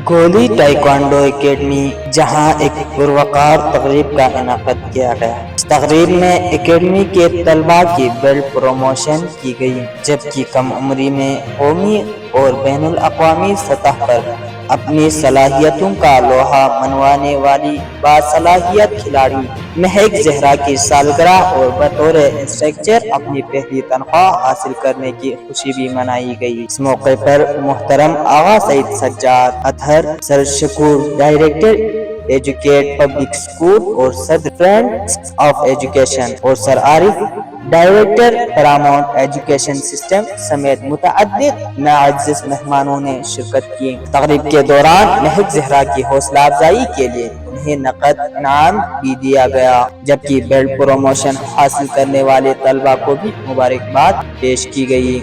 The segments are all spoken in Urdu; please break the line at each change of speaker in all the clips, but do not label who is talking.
کوہلی تائیکوانڈو اکیڈمی، جہاں ایک پروقار تقریب کا انعقاد کیا گیا۔ اس تقریب میں اکیڈمی کے طلباء کی بیلٹ پروموشن کی گئی، جبکہ کم عمری میں قومی اور بین الاقوامی سطح پر اپنی صلاحیتوں کا لوہا منوانے والی باصلاحیت کھلاڑی مہک زہرا کی سالگرہ اور بطور انسٹرکٹر اپنی پہلی تنخواہ حاصل کرنے کی خوشی بھی منائی گئی۔ اس موقع پر محترم آغا سعید سجاد اطہر، سر شکور ڈائریکٹر ایجوکیٹ پبلک اسکول اور صدر فرینڈز آف ایجوکیشن، اور سر عارف ڈائریکٹر پیراماؤنٹ ایجوکیشن سسٹم سمیت متعدد معزز مہمانوں نے شرکت کی۔ تقریب کے دوران مہک زہرا کی حوصلہ افزائی کے لیے انہیں نقد انعام بھی دیا گیا، جبکہ بیلٹ پروموشن حاصل کرنے والے طلباء کو بھی مبارکباد پیش کی گئی۔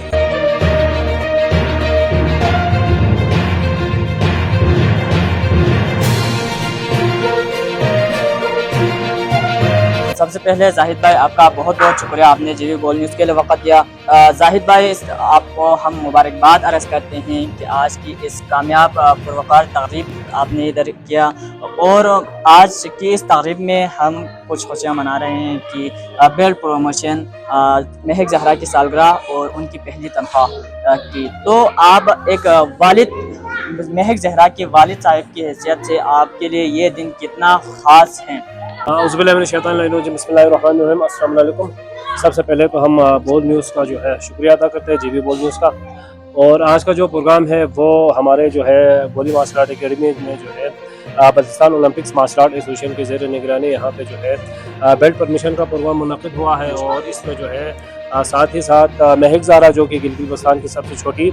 سب سے پہلے زاہد بھائی، آپ کا بہت بہت شکریہ، آپ نے جی وی گول نیوز کے لیے وقت دیا۔ زاہد بھائی، آپ کو ہم مبارکباد عرض کرتے ہیں کہ آج کی اس کامیاب پروقار تقریب آپ نے ادھر کیا، اور آج کی اس تقریب میں ہم کچھ خوشیاں منا رہے ہیں کہ بیلٹ پروموشن، مہک زہرا کی سالگرہ اور ان کی پہلی تنخواہ کی۔ تو آپ ایک والد، مہک زہرا کے والد صاحب کی حیثیت سے آپ کے لیے یہ دن کتنا خاص ہے؟
اعوذ باللہ من الشیطان الرجیم، بسم اللہ الرحمن الرحیم۔ السلام علیکم۔ سب سے پہلے تو ہم بول نیوز کا جو ہے شکریہ ادا کرتے ہیں، جی وی بول نیوز کا۔ اور آج کا جو پروگرام ہے وہ ہمارے جو ہے گولی مارشل آرٹ اکیڈمی میں جو ہے Balochistan Olympics martial art association کے زیر نگرانی یہاں پہ جو ہے بیلٹ پرمیشن کا پروگرام منعقد ہوا ہے، اور اس میں جو ہے ساتھ ہی ساتھ مہک زہرا جو کہ گلگت بلتستان کی سب سے چھوٹی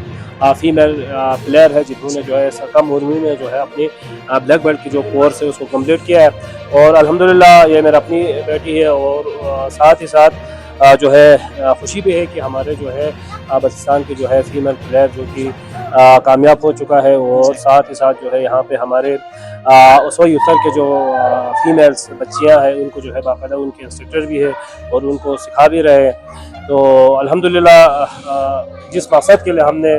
فیمیل پلیئر ہے، جنہوں نے جو ہے کم عمر میں جو ہے اپنی بلیک بیلٹ کی جو کورس ہے اس کو کمپلیٹ کیا ہے، اور الحمدللہ یہ میرا اپنی بیٹی ہے۔ اور ساتھ ہی ساتھ جو ہے خوشی بھی ہے کہ ہمارے جو ہے بلوچستان کی جو ہے فیمیل پلیئر جو کہ کامیاب ہو چکا ہے، اور ساتھ ہی ساتھ جو ہے یہاں پہ ہمارے اسوئی اتر کے جو فیمیلز بچیاں ہیں ان کو جو ہے باقاعدہ ان کے انسٹرکٹر بھی ہے اور ان کو سکھا بھی رہے ہیں۔ تو الحمدللہ جس مقصد کے لیے ہم نے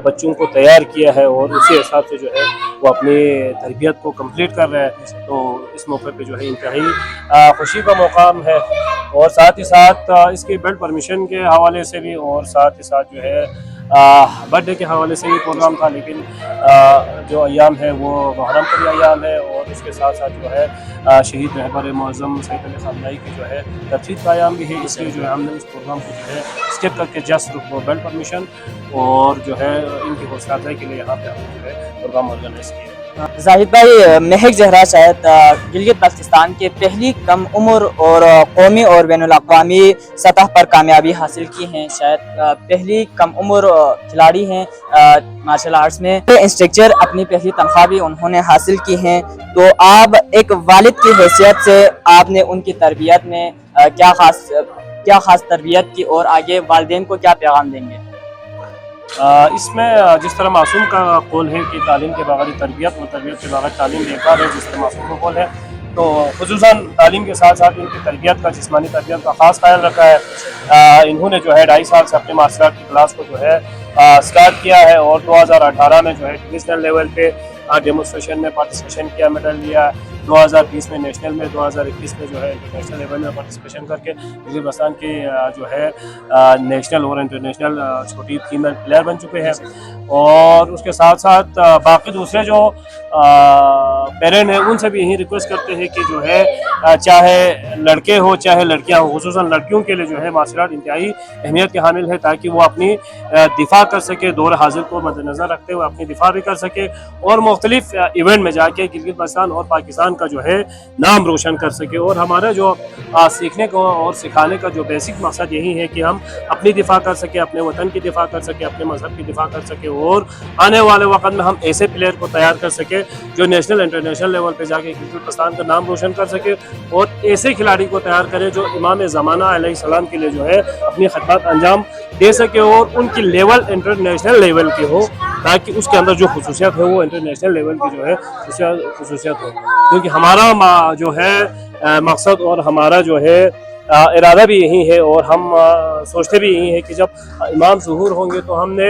بچوں کو تیار کیا ہے اور اسی حساب سے جو ہے وہ اپنی تربیت کو کمپلیٹ کر رہے ہیں، تو اس موقع پہ جو ہے انتہائی خوشی کا مقام ہے۔ اور ساتھ ہی ساتھ اس کی بیلٹ پرمیشن کے حوالے سے بھی، اور ساتھ ہی ساتھ جو ہے برتھ ڈے کے حوالے سے بھی پروگرام تھا، لیکن جو ایام ہے وہ محرم کے ایام ہے، اور اس کے ساتھ ساتھ جو ہے شہید رہبر معظم سید علی خامنہئی کی جو ہے تقریب کا ایام بھی ہے، اس لیے جو ہے ہم نے اس پروگرام کو جو ہے اسکپ کر کے جسٹ بیلٹ پرمیشن اور جو ہے ان کی حوصلہ افزائی کے لیے یہاں پہ ہم نے جو ہے پروگرام آرگنائز کیا۔
زاہد بھائی، مہک زہرا شاید گلگت بلتستان کے پہلی کم عمر اور قومی اور بین الاقوامی سطح پر کامیابی حاصل کی ہیں، شاید پہلی کم عمر کھلاڑی ہیں مارشل آرٹس میں، انسٹرکچر اپنی پہلی تنخواہ بھی انہوں نے حاصل کی ہیں۔ تو آپ ایک والد کی حیثیت سے آپ نے ان کی تربیت میں کیا خاص تربیت کی، اور آگے والدین کو کیا پیغام دیں گے؟
اس میں جس طرح معصوم کا قول ہے کہ تعلیم کے بغیر تربیت اور تربیت کے بغیر تعلیم بیکار ہے، جس طرح معصوم کا قول ہے، تو خصوصاً تعلیم کے ساتھ ساتھ ان کی تربیت کا، جسمانی تربیت کا خاص خیال رکھا ہے۔ انہوں نے جو ہے 2.5 سال سے اپنے مارشل آرٹ کی کلاس کو جو ہے سٹارٹ کیا ہے، اور 2018 میں جو ہے ڈویژنل لیول پہ ڈیمونسٹریشن میں پارٹیسپیشن کیا، میڈل لیا، 2020 میں نیشنل میں، 2021 میں جو ہے انٹرنیشنل لیول میں پارٹیسپیشن کر کے گلگت بلتستان کی جو ہے نیشنل اور انٹرنیشنل چھوٹی فیمیل پلیئر بن چکے ہیں۔ اور اس کے ساتھ ساتھ باقی دوسرے جو پیرنٹ ہیں ان سے بھی یہی ریکویسٹ کرتے ہیں کہ جو ہے چاہے لڑکے ہو چاہے لڑکیاں ہوں، خصوصاً لڑکیوں کے لیے جو ہے مارشل آرٹ انتہائی اہمیت کے حامل ہے، تاکہ وہ اپنی دفاع کر سکے، دور حاضر کو مد نظر رکھتے ہوئے اپنی دفاع بھی کر سکے، اور مختلف ایونٹ میں جا کے گلگت بلتستان اور پاکستان کا جو ہے نام روشن کر سکے۔ اور ہمارا جو سیکھنے کو اور سکھانے کا جو بیسک مقصد یہی ہے کہ ہم اپنی دفاع کر سکیں، اپنے وطن کی دفاع کر سکیں، اپنے مذہب کی دفاع کر سکیں، اور آنے والے وقت میں ہم ایسے پلیئر کو تیار کر سکیں جو نیشنل انٹرنیشنل لیول پہ جا کے گلگت بلتستان کا نام روشن کر سکے، اور ایسے کھلاڑی کو تیار کرے جو امام زمانہ علیہ السلام کے لیے جو ہے اپنی خدمات انجام دے سکے، اور ان کی لیول انٹرنیشنل لیول کی ہو، تاکہ اس کے اندر جو خصوصیت ہے وہ انٹرنیشنل لیول کی جو ہے خصوصیت ہو۔ کیونکہ ہمارا جو ہے مقصد اور ہمارا جو ہے ارادہ بھی یہی ہے، اور ہم سوچتے بھی یہی ہے کہ جب امام ظہور ہوں گے تو ہم نے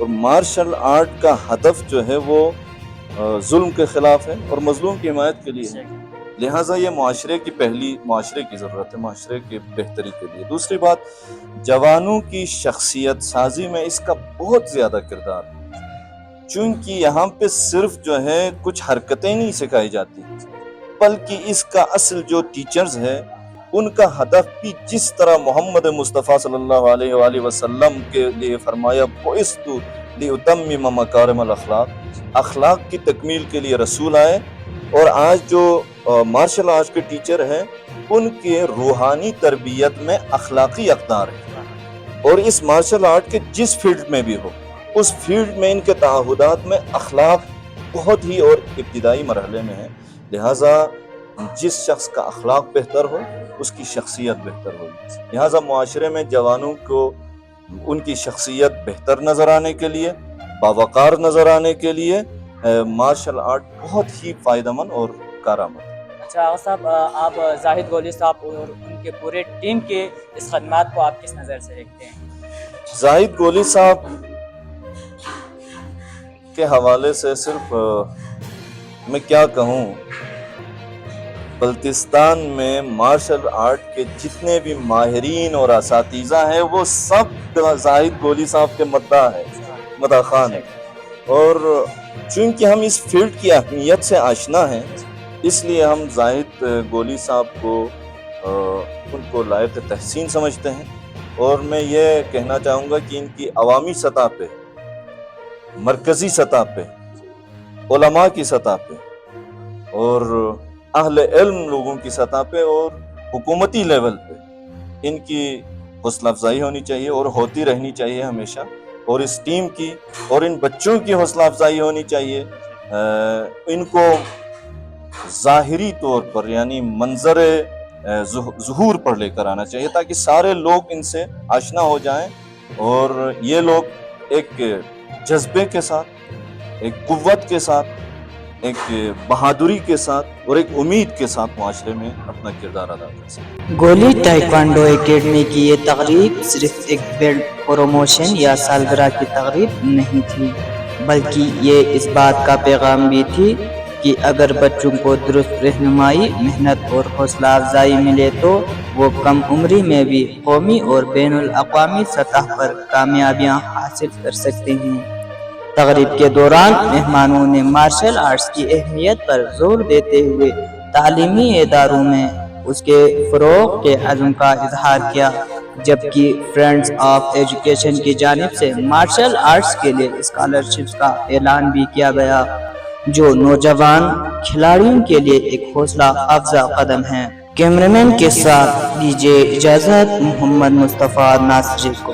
اور مارشل آرٹ کا ہدف جو ہے وہ ظلم کے خلاف ہے اور مظلوم کی حمایت کے لیے ہے، لہٰذا یہ معاشرے کی ضرورت ہے، معاشرے کی بہتری کے لیے۔ دوسری بات، جوانوں کی شخصیت سازی میں اس کا بہت زیادہ کردار ہے، چونکہ یہاں پہ صرف جو ہے کچھ حرکتیں نہیں سکھائی جاتی، بلکہ اس کا اصل جو ٹیچرز ہے ان کا ہدف بھی جس طرح محمد مصطفیٰ صلی اللہ علیہ وآلہ وسلم کے لیے فرمایا بُعِثْتُ لِأُتَمِّمَ مَكَارِمَ الْأَخْلَاقِ، اخلاق کی تکمیل کے لیے رسول آئے، اور آج جو مارشل آرٹس کے ٹیچر ہیں ان کے روحانی تربیت میں اخلاقی اقدار ہے، اور اس مارشل آرٹ کے جس فیلڈ میں بھی ہو اس فیلڈ میں ان کے تعہدات میں اخلاق بہت ہی اور ابتدائی مرحلے میں ہے، لہٰذا جس شخص کا اخلاق بہتر ہو اس کی شخصیت بہتر ہوگی، لہٰذا معاشرے میں جوانوں کو ان کی شخصیت بہتر نظر آنے کے لیے، باوقار نظر آنے کے لیے مارشل آرٹ بہت ہی فائدہ مند اور کارآمد۔
اچھا آغا صاحب، آپ زاہد گولی صاحب اور ان کے پورے ٹیم کے اس خدمات کو آپ کس نظر سے دیکھتے ہیں؟
زاہد گولی صاحب کے حوالے سے صرف میں کیا کہوں، بلتستان میں مارشل آرٹ کے جتنے بھی ماہرین اور اساتذہ ہیں وہ سب زاہد گولی صاحب کے مداح خان ہیں، اور چونکہ ہم اس فیلڈ کی اہمیت سے آشنا ہیں اس لیے ہم زاہد گولی صاحب کو ان کو لائق تحسین سمجھتے ہیں، اور میں یہ کہنا چاہوں گا کہ ان کی عوامی سطح پہ، مرکزی سطح پہ، علماء کی سطح پہ اور اہل علم لوگوں کی سطح پہ اور حکومتی لیول پہ ان کی حوصلہ افزائی ہونی چاہیے اور ہوتی رہنی چاہیے ہمیشہ، اور اس ٹیم کی اور ان بچوں کی حوصلہ افزائی ہونی چاہیے، ان کو ظاہری طور پر یعنی منظر ظہور پر لے کر آنا چاہیے تاکہ سارے لوگ ان سے آشنا ہو جائیں اور یہ لوگ ایک جذبے کے ساتھ، ایک قوت کے ساتھ، ایک بہادری کے ساتھ اور ایک امید کے ساتھ معاشرے میں اپنا کردار ادا کر سکیں۔
گولی تائیکوانڈو اکیڈمی کی یہ تقریب صرف ایک بیلٹ پروموشن یا سالگرہ کی تقریب نہیں تھی، بلکہ یہ اس بات کا پیغام بھی تھی کہ اگر بچوں کو درست رہنمائی، محنت اور حوصلہ افزائی ملے تو وہ کم عمری میں بھی قومی اور بین الاقوامی سطح پر کامیابیاں حاصل کر سکتے ہیں۔ تقریب کے دوران مہمانوں نے مارشل آرٹس کی اہمیت پر زور دیتے ہوئے تعلیمی اداروں میں اس کے فروغ کے عزم کا اظہار کیا، جبکہ فرینڈز آف ایجوکیشن کی جانب سے مارشل آرٹس کے لیے اسکالرشپس کا اعلان بھی کیا گیا، جو نوجوان کھلاڑیوں کے لیے ایک حوصلہ افزا قدم ہے۔ کیمرامین کے ساتھ دیجیے اجازت محمد مصطفیٰ ناصری کو۔